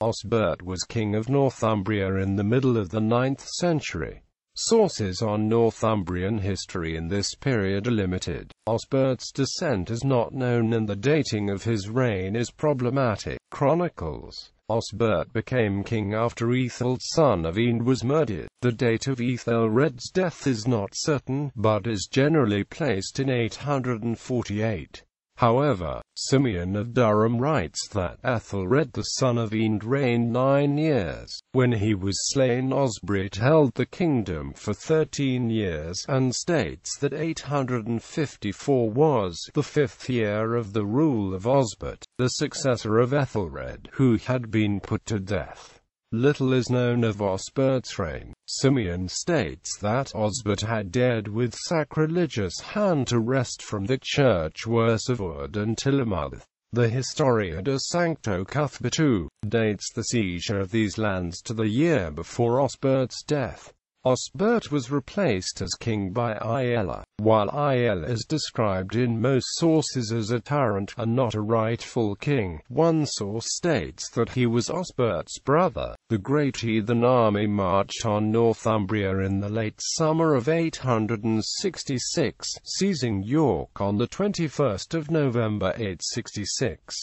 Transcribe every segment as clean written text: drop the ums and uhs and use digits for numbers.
Osberht was king of Northumbria in the middle of the 9th century. Sources on Northumbrian history in this period are limited. Osberht's descent is not known and the dating of his reign is problematic. Chronicles: Osberht became king after Ethelred son of Ende was murdered. The date of Ethelred's death is not certain, but is generally placed in 848. However, Simeon of Durham writes that Ethelred the son of Ende reigned 9 years. When he was slain, Osberht held the kingdom for 13 years, and states that 854 was the 5th year of the rule of Osberht, the successor of Ethelred, who had been put to death. Little is known of Osberht's reign. Simeon states that Osberht had dared with sacrilegious hand to wrest from the church Wood and Tillamoth. The historia de Sancto Cuthbertu dates the seizure of these lands to the year before Osberht's death. Osberht was replaced as king by Aella, while Aella is described in most sources as a tyrant and not a rightful king. One source states that he was Osberht's brother. The great heathen army marched on Northumbria in the late summer of 866, seizing York on the 21st of November 866.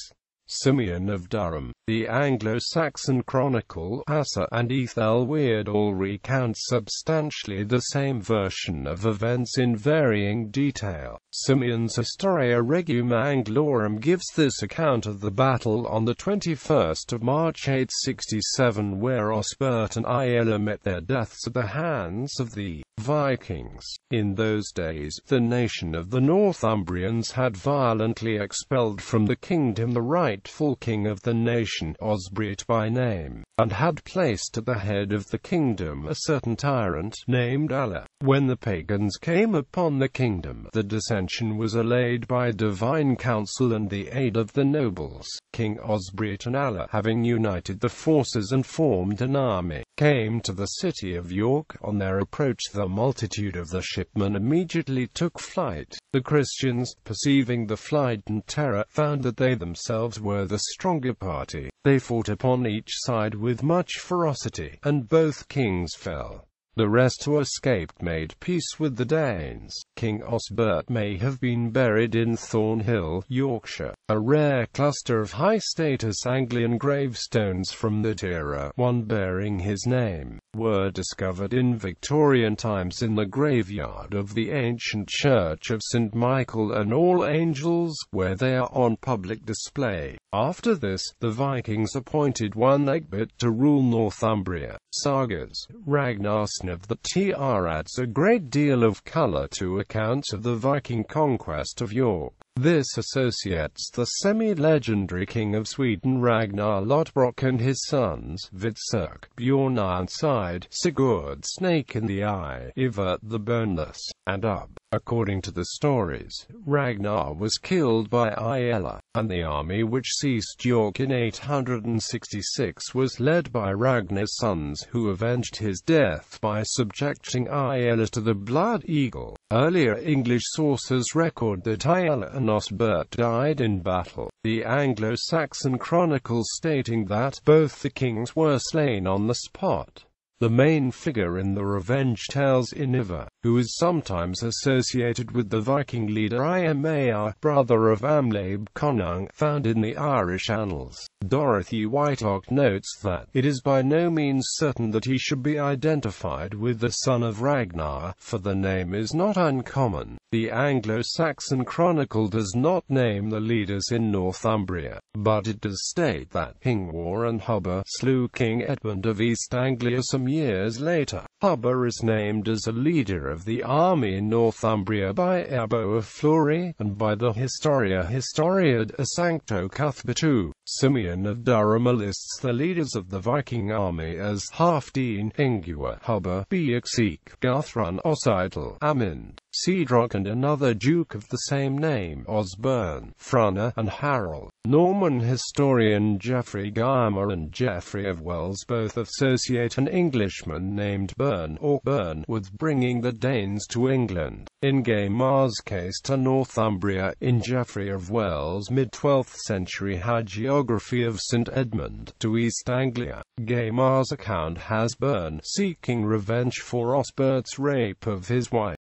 Simeon of Durham, the Anglo-Saxon chronicle Asa and Ethelweard all recount substantially the same version of events in varying detail. Simeon's Historia Regum Anglorum gives this account of the battle on the 21st of March 867 where Osberht and Aella met their deaths at the hands of the Vikings. In those days, the nation of the Northumbrians had violently expelled from the kingdom the rightful king of the nation, Osberht by name, and had placed at the head of the kingdom a certain tyrant named Aella. When the pagans came upon the kingdom, the dissension was allayed by divine counsel and the aid of the nobles. King Osberht and Aella, having united the forces and formed an army, came to the city of York. On their approach, the multitude of the shipmen immediately took flight. The Christians, perceiving the flight and terror, found that they themselves were the stronger party. They fought upon each side with much ferocity, and both kings fell. The rest who escaped made peace with the Danes. King Osberht may have been buried in Thornhill, Yorkshire. A rare cluster of high-status Anglian gravestones from that era, one bearing his name, were discovered in Victorian times in the graveyard of the ancient church of St. Michael and All Angels, where they are on public display. After this, the Vikings appointed one Egbert to rule Northumbria. Sagas, Ragnarsson of the TR adds a great deal of colour to accounts of the Viking conquest of York. This associates the semi-legendary king of Sweden Ragnar Lodbrok and his sons, Vidserk, Bjorn Ironside, Sigurd Snake in the Eye, Ivert the Boneless, and Ub. According to the stories, Ragnar was killed by Aella, and the army which seized York in 866 was led by Ragnar's sons, who avenged his death by subjecting Aella to the Blood Eagle. Earlier English sources record that Aella and Osberht died in battle, the Anglo-Saxon chronicles stating that both the kings were slain on the spot. The main figure in the revenge tales is Ivar, who is sometimes associated with the Viking leader Iamar, brother of Amlabe Conung, found in the Irish annals. Dorothy Whiteock notes that it is by no means certain that he should be identified with the son of Ragnar, for the name is not uncommon. The Anglo-Saxon chronicle does not name the leaders in Northumbria, but it does state that King Warren Hubba slew King Edmund of East Anglia some years later. Hubba is named as a leader of the army in Northumbria by Ebbo of Flory, and by the Historia de Sancto Cuthbertu. Simeon of Durham lists the leaders of the Viking army as Halfdene, Ingua, Hubba, Beoxeek, Guthrun, Ossidel, Amund, Cedric and another duke of the same name, Osberht, Frana, and Harold. Norman historian Geoffrey Guymer and Geoffrey of Wells both associate an Englishman named Bern or Bern with bringing the Danes to England. In Guymer's case to Northumbria, in Geoffrey of Wells' mid-12th century hagiography of St. Edmund, to East Anglia. Guymer's account has Bern seeking revenge for Osberht's rape of his wife.